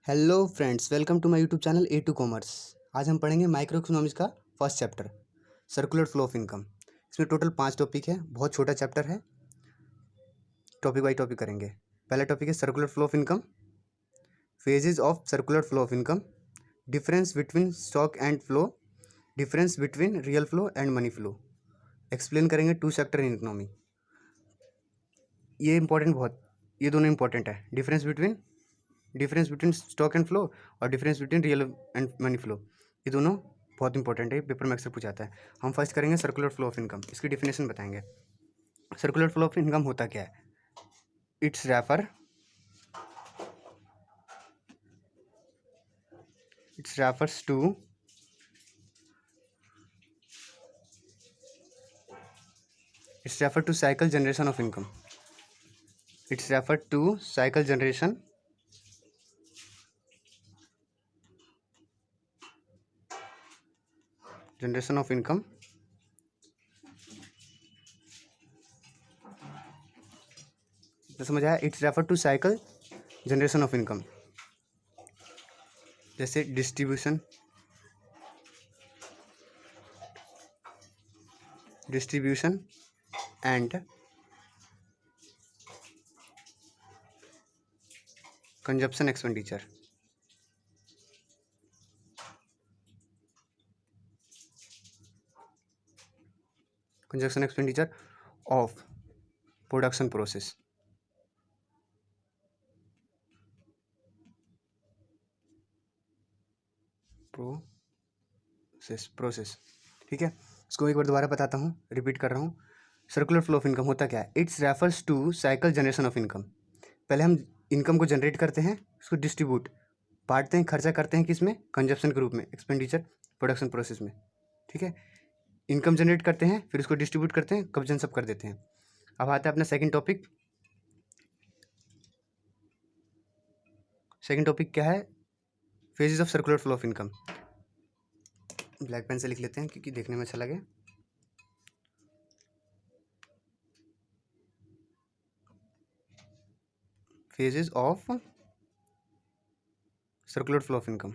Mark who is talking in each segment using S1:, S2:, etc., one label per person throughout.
S1: Hello friends, welcome to my YouTube channel A to commerce. आज हम पढ़ेंगे micro economics का first chapter, circular flow of income. इसमें total 5 topic है, बहुत छोटा चैप्टर है। टॉपिक बाई टॉपिक करेंगे। पहला टॉपिक है circular flow of income, phases of circular flow of income, difference between stock and flow, difference between real flow and money flow. Explain करेंगे two sector in economy. ये important, बहुत ये दोनों important है। Difference between stock and flow और difference between real and money flow, ये दोनों बहुत इंपॉर्टेंट है, पेपर में अक्सर पूछाता है। हम फर्स्ट करेंगे सर्कुलर फ्लो ऑफ इनकम, इसकी डिफिनेशन बताएंगे। सर्कुलर फ्लो ऑफ इनकम होता क्या है? It's refers to cycle generation of income. It's refer to cycle generation of income तो समझ आया? It's refer to cycle generation of income, जैसे distribution and consumption expenditure. Consumption expenditure of production process. Process ठीक है। इसको एक बार दोबारा बताता हूँ, रिपीट कर रहा हूँ। सर्कुलर फ्लो ऑफ इनकम होता क्या है? It's refers to cycle generation of income. पहले हम इनकम को जनरेट करते हैं, उसको डिस्ट्रीब्यूट बांटते हैं, खर्चा करते हैं, किस में? कंजप्शन के रूप में, एक्सपेंडिचर प्रोडक्शन प्रोसेस में। ठीक है, इनकम जनरेट करते हैं, फिर उसको डिस्ट्रीब्यूट करते हैं, कंजन सब कर देते हैं। अब आता है अपना सेकंड टॉपिक। सेकंड टॉपिक क्या है? Phases of circular flow of income. Black pen से लिख लेते हैं क्योंकि देखने में अच्छा लगे। Phases of circular flow of income.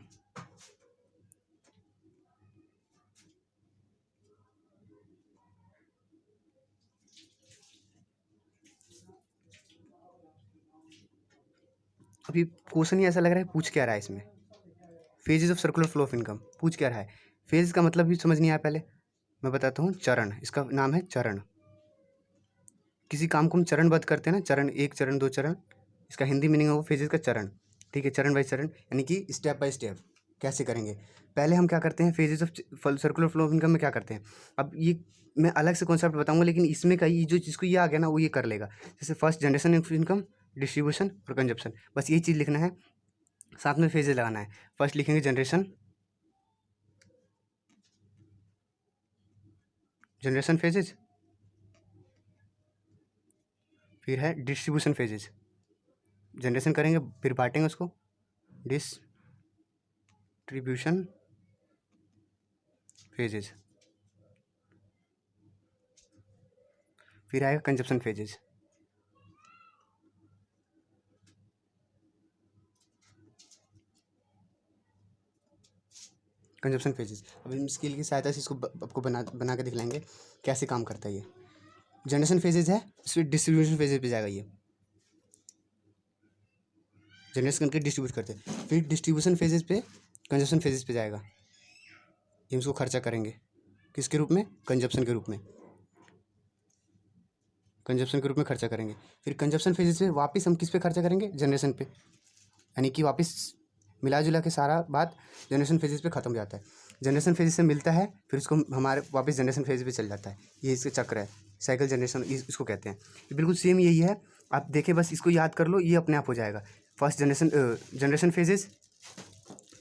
S1: अभी क्वेश्चन ही ऐसा लग रहा है, पूछ क्या रहा है इसमें? Phases of circular flow of income पूछ क्या रहा है? फेज का मतलब भी समझ नहीं आया, पहले मैं बताता हूँ। चरण, इसका नाम है चरण। किसी काम को हम चरणबद्ध करते हैं ना, चरण 1, चरण 2, चरण। इसका हिंदी मीनिंग है वो फेजेस का चरण। ठीक है, चरण बाई चरण, यानी कि स्टेप बाय स्टेप कैसे करेंगे। पहले हम क्या करते हैं, phases of circular flow of income में क्या करते हैं? अब ये मैं अलग से कॉन्सेप्ट बताऊंगा, लेकिन इसमें का ये जो जिसको ये आ गया ना, वो ये कर लेगा। जैसे first generation of income, distribution और कंजप्शन, बस यही चीज़ लिखना है, साथ में फेजेस लगाना है। फर्स्ट लिखेंगे जनरेशन फेजेज, फिर है डिस्ट्रीब्यूशन फेजेज। जनरेशन करेंगे, फिर बांटेंगे उसको, डिस्ट्रीब्यूशन फेजेज, फिर आएगा कंजप्शन फेजेज। कंजप्शन फेजेज, अब इन स्किल की सहायता से इसको आपको बना के दिखलाएंगे कैसे काम करता है ये। जनरेशन फेजेज है, इसमें डिस्ट्रीब्यूशन फेजेज पे जाएगा। ये जनरेशन करके डिस्ट्रीब्यूट करते हैं, फिर डिस्ट्रीब्यूशन फेजेज पे कंजप्शन फेजेज पे जाएगा। ये इसको खर्चा करेंगे, किसके रूप में? कंजप्शन के रूप में। कंजप्शन के रूप में खर्चा करेंगे, फिर कंजप्शन फेजेज पे वापस हम किस पे खर्चा करेंगे? जनरेशन पे। यानी कि वापस मिला जुला के सारा बात जनरेशन फेजेस पे ख़त्म हो जाता है। जनरेशन फेज से मिलता है, फिर उसको हमारे वापस जनरेशन फेज पे चल जाता है। ये इसका चक्र है, साइकिल जनरेशन इसको कहते हैं। ये बिल्कुल सेम यही है, आप देखें, बस इसको याद कर लो, ये अपने आप हो जाएगा। First generation phases,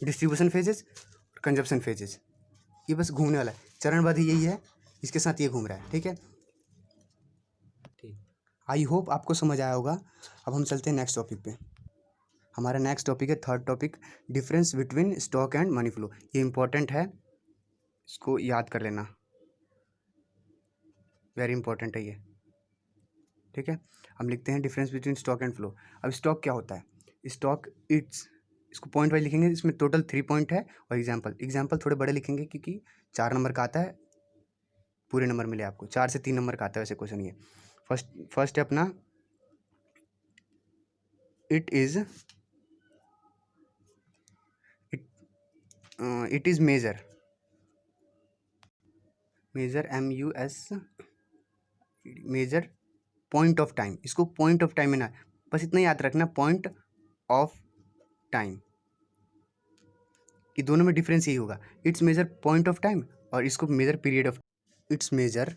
S1: distribution phases और कंजप्शन फेजेस, ये बस घूमने वाला है, चरणबद्ध यही है, इसके साथ ये घूम रहा है। ठीक है, ठीक। आई होप आपको समझ आया होगा। अब हम चलते हैं नेक्स्ट टॉपिक पे। हमारा नेक्स्ट टॉपिक है third topic, difference between stock and money flow. ये इंपॉर्टेंट है, इसको याद कर लेना, वेरी इंपॉर्टेंट है ये। ठीक है, हम लिखते हैं difference between stock and flow. अब स्टॉक क्या होता है? स्टॉक इसको पॉइंट वाइज लिखेंगे, इसमें टोटल 3 पॉइंट है। और एग्जाम्पल थोड़े बड़े लिखेंगे क्योंकि 4 नंबर का आता है, पूरे नंबर मिले आपको, 4 से 3 नंबर का आता है वैसे क्वेश्चन ये। फर्स्ट है अपना it is major MUS major point of time. इसको पॉइंट ऑफ टाइम में ना, बस इतना याद रखना, पॉइंट ऑफ टाइम, कि दोनों में डिफरेंस यही होगा। It's major point of time और इसको major period of, it's major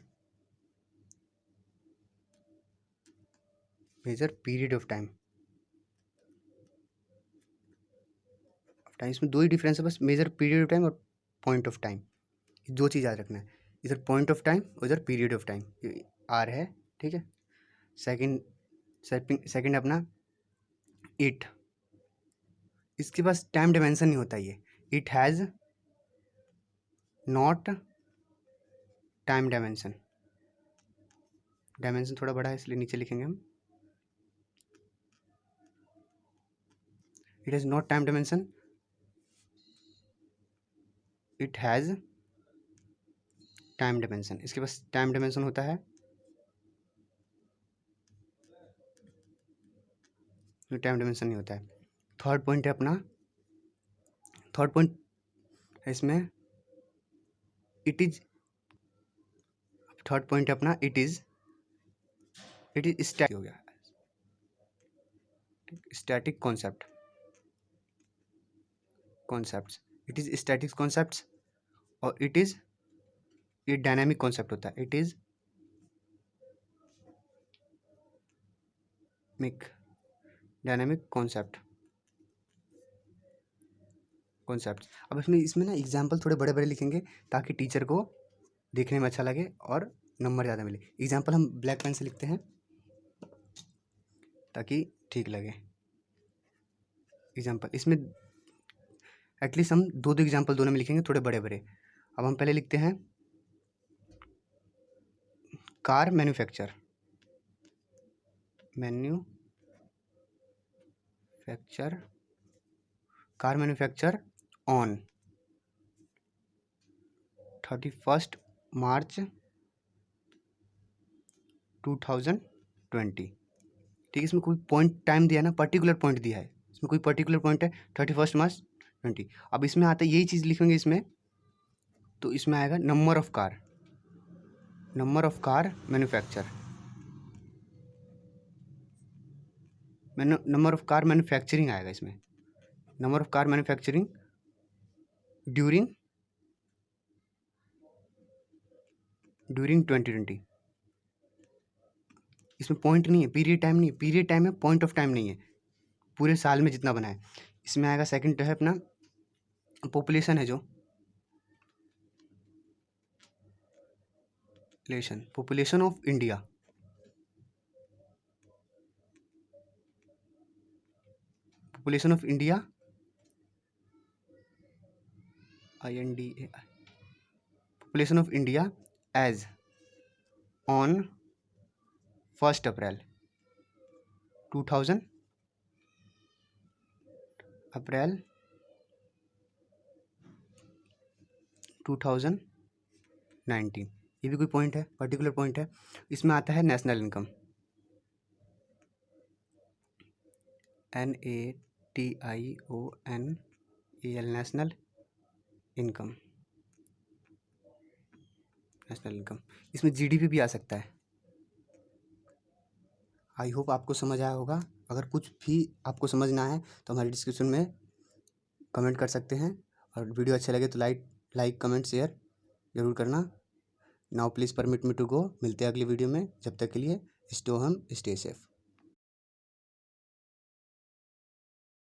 S1: period of time. इसमें दो ही डिफरेंस है बस, मेजर पीरियड ऑफ टाइम और पॉइंट ऑफ टाइम, दो चीज़ याद रखना है, इधर पॉइंट ऑफ टाइम उधर पीरियड ऑफ टाइम, आर है, ठीक है। सेकंड अपना इट, इसके पास टाइम डायमेंशन नहीं होता ये, it has not time dimension थोड़ा बड़ा है इसलिए नीचे लिखेंगे हम, it has not time dimension, it has time dimension, इसके पास टाइम डायमेंशन होता है, टाइम डायमेंशन नहीं होता है। थर्ड पॉइंट है अपना, थर्ड पॉइंट है इसमें इट इज, थर्ड पॉइंट है अपना इट इज स्टैटिक हो गया, static concepts, it is static concepts, और इट इज, ये डायनामिक कॉन्सेप्ट होता है, इट इज डायनामिक कॉन्सेप्ट्स। अब इसमें ना एग्जाम्पल थोड़े बड़े बड़े लिखेंगे ताकि टीचर को देखने में अच्छा लगे और नंबर ज़्यादा मिले। एग्जाम्पल हम ब्लैक पेन से लिखते हैं ताकि ठीक लगे। एग्जाम्पल इसमें एटलीस्ट हम दो एग्जाम्पल दोनों में लिखेंगे, थोड़े बड़े बड़े। अब हम पहले लिखते हैं कार मैन्युफैक्चर ऑन 31 मार्च 2020, ठीक है। इसमें कोई पॉइंट टाइम दिया है ना, पर्टिकुलर पॉइंट दिया है, इसमें कोई पर्टिकुलर पॉइंट है 31 मार्च 20। अब इसमें आता है यही चीज़ लिखेंगे इसमें, तो इसमें आएगा number of car manufacture, number of car manufacturing आएगा इसमें, number of car manufacturing during 2020। इसमें पॉइंट नहीं है, पीरियड टाइम नहीं है, पीरियड टाइम है, पॉइंट ऑफ टाइम नहीं है, पूरे साल में जितना बना है। इसमें आएगा सेकंड है अपना पॉपुलेशन है, जो population of India, INDA, population of India as on 1 April 2019। ये भी कोई पॉइंट है, पर्टिकुलर पॉइंट है। इसमें आता है national income, NATIONAL, national income. इसमें GDP भी आ सकता है। आई होप आपको समझ आया होगा। अगर कुछ भी आपको समझ ना आए तो हमारे डिस्क्रिप्शन में कमेंट कर सकते हैं, और वीडियो अच्छे लगे तो लाइक कमेंट शेयर ज़रूर करना। Now please permit me to go. मिलते हैं अगली वीडियो में, जब तक के लिए स्टे होम स्टे सेफ।